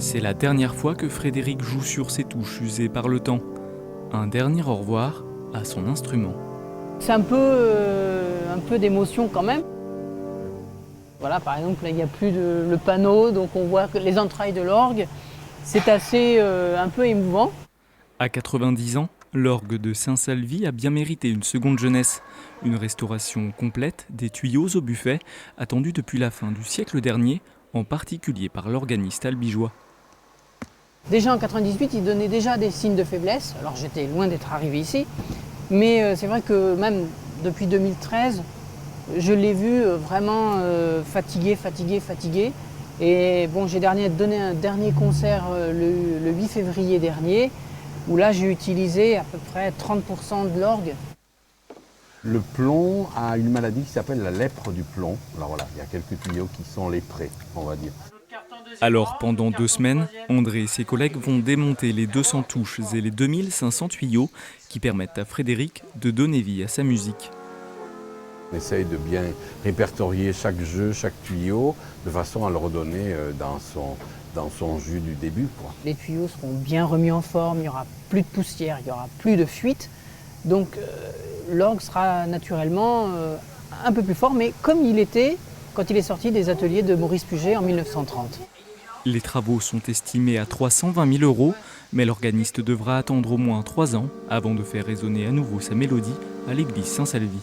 C'est la dernière fois que Frédéric joue sur ses touches usées par le temps. Un dernier au revoir à son instrument. C'est un peu d'émotion quand même. Voilà, par exemple, là, il n'y a plus le panneau, donc on voit que les entrailles de l'orgue. C'est assez un peu émouvant. À 90 ans, l'orgue de Saint-Salvi a bien mérité une seconde jeunesse. Une restauration complète des tuyaux au buffet, attendue depuis la fin du siècle dernier, en particulier par l'organiste albigeois. Déjà en 98, il donnait déjà des signes de faiblesse. Alors j'étais loin d'être arrivé ici. Mais c'est vrai que même depuis 2013, je l'ai vu vraiment fatigué. Et bon, j'ai donné un dernier concert le 8 février dernier, où là j'ai utilisé à peu près 30% de l'orgue. Le plomb a une maladie qui s'appelle la lèpre du plomb. Alors voilà, il y a quelques tuyaux qui sont léprés, on va dire. Alors pendant 2 semaines, André et ses collègues vont démonter les 200 touches et les 2500 tuyaux qui permettent à Frédéric de donner vie à sa musique. On essaye de bien répertorier chaque jeu, chaque tuyau, de façon à le redonner dans son jus du début, quoi. Les tuyaux seront bien remis en forme, il n'y aura plus de poussière, il n'y aura plus de fuite. Donc l'orgue sera naturellement un peu plus fort, mais comme il était quand il est sorti des ateliers de Maurice Puget en 1930. Les travaux sont estimés à 320 000 €, mais l'organiste devra attendre au moins 3 ans avant de faire résonner à nouveau sa mélodie à l'église Saint-Salvi.